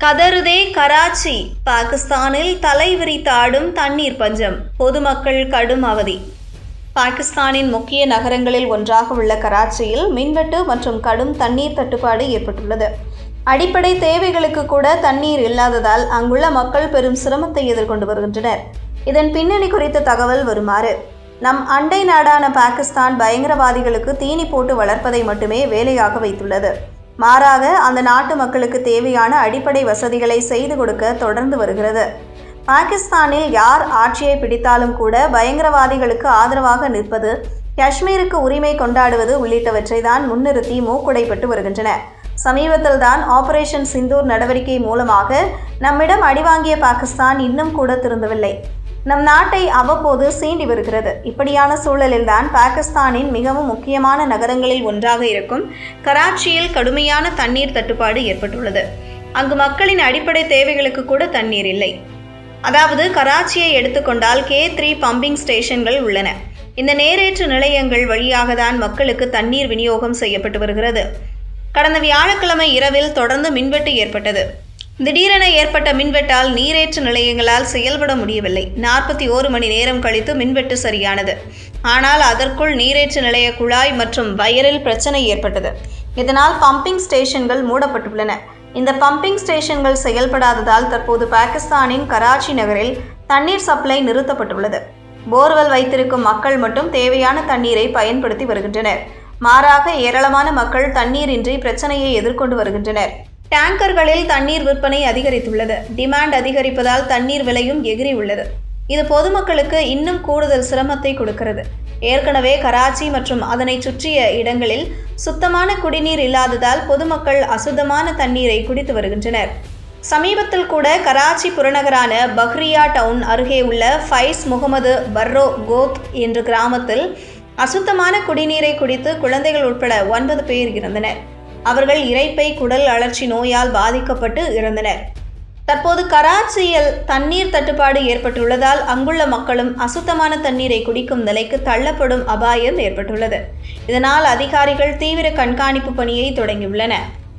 கதறுதே கராச்சி. பாகிஸ்தானில் தலைவிரித்தாடும் தண்ணீர் பஞ்சம், பொதுமக்கள் கடும் அவதி. பாகிஸ்தானின் முக்கிய நகரங்களில் ஒன்றாக உள்ள கராச்சியில் மின்வெட்டு மற்றும் கடும் தண்ணீர் தட்டுப்பாடு ஏற்பட்டுள்ளது. அடிப்படை தேவைகளுக்கு கூட தண்ணீர் இல்லாததால் அங்குள்ள மக்கள் பெரும் சிரமத்தை எதிர்கொண்டு வருகின்றனர். இதன் பின்னணி குறித்த தகவல் வருமாறு. நம் அண்டை நாடான பாகிஸ்தான் பயங்கரவாதிகளுக்கு தீனி போட்டு வளர்ப்பதை மட்டுமே வேலையாக வைத்துள்ளது. மாறாக அந்த நாட்டு மக்களுக்கு தேவையான அடிப்படை வசதிகளை செய்து கொடுக்க தொடர்ந்து வருகிறது. பாகிஸ்தானில் யார் ஆட்சியை பிடித்தாலும் கூட பயங்கரவாதிகளுக்கு ஆதரவாக நிற்பது, காஷ்மீருக்கு உரிமை கொண்டாடுவது உள்ளிட்டவற்றை தான் முன்னிறுத்தி மூக்குடைப்பட்டு வருகின்றன. சமீபத்தில் தான் ஆபரேஷன் சிந்தூர் நடவடிக்கை மூலமாக நம்மிடம் அடிவாங்கிய பாகிஸ்தான் இன்னும் கூட திருந்தவில்லை. நம் நாட்டை அவ்வப்போது சீண்டி வருகிறது. இப்படியான சூழலில்தான் பாகிஸ்தானின் மிகவும் முக்கியமான நகரங்களில் ஒன்றாக இருக்கும் கராச்சியில் கடுமையான தண்ணீர் தட்டுப்பாடு ஏற்பட்டுள்ளது. அங்கு மக்களின் அடிப்படை தேவைகளுக்கு கூட தண்ணீர் இல்லை. அதாவது கராச்சியை எடுத்துக்கொண்டால் K3 பம்பிங் ஸ்டேஷன்கள் உள்ளன. இந்த நேரேற்று நிலையங்கள் வழியாக தான் மக்களுக்கு தண்ணீர் விநியோகம் செய்யப்பட்டு வருகிறது. கடந்த வியாழக்கிழமை இரவில் தொடர்ந்து மின்வெட்டு ஏற்பட்டது. திடீரென ஏற்பட்ட மின்வெட்டால் நீரேற்று நிலையங்களால் செயல்பட முடியவில்லை. 41 மணி நேரம் கழித்து மின்வெட்டு சரியானது. ஆனால் அதற்குள் நீரேற்று நிலைய குழாய் மற்றும் வயரில் பிரச்சனை ஏற்பட்டது. இதனால் பம்பிங் ஸ்டேஷன்கள் மூடப்பட்டுள்ளன. இந்த பம்பிங் ஸ்டேஷன்கள் செயல்படாததால் தற்போது பாகிஸ்தானின் கராச்சி நகரில் தண்ணீர் சப்ளை நிறுத்தப்பட்டுள்ளது. போர்வெல் வைத்திருக்கும் மக்கள் மட்டும் தேவையான தண்ணீரை பயன்படுத்தி வருகின்றனர். மாறாக ஏராளமான மக்கள் தண்ணீரின்றி பிரச்சனையை எதிர்கொண்டு வருகின்றனர். டேங்கர்களில் தண்ணீர் விற்பனை அதிகரித்துள்ளது. டிமாண்ட் அதிகரிப்பதால் தண்ணீர் விலையும் எகிரி உள்ளது. இது பொதுமக்களுக்கு இன்னும் கூடுதல் சிரமத்தை கொடுக்கிறது. ஏற்கனவே கராச்சி மற்றும் அதனை சுற்றிய இடங்களில் சுத்தமான குடிநீர் இல்லாததால் பொதுமக்கள் அசுத்தமான தண்ணீரை குடித்து வருகின்றனர். சமீபத்தில் கூட கராச்சி புறநகரான பஹ்ரியா டவுன் அருகே உள்ள ஃபைஸ் முகமது பர்ரோ கோத் என்ற கிராமத்தில் அசுத்தமான குடிநீரை குடித்து குழந்தைகள் உட்பட 9 பேர் இறந்தனர். அவர்கள் இரைப்பை குடல் அழற்சி நோயால் பாதிக்கப்பட்டு இறந்தனர். தற்போது கராச்சியில் தண்ணீர் தட்டுப்பாடு ஏற்பட்டுள்ளதால் அங்குள்ள மக்களும் அசுத்தமான தண்ணீரை குடிக்கும் நிலைக்கு தள்ளப்படும் அபாயம் ஏற்பட்டுள்ளது. இதனால் அதிகாரிகள் தீவிர கண்காணிப்பு பணியை தொடங்கியுள்ளனர்.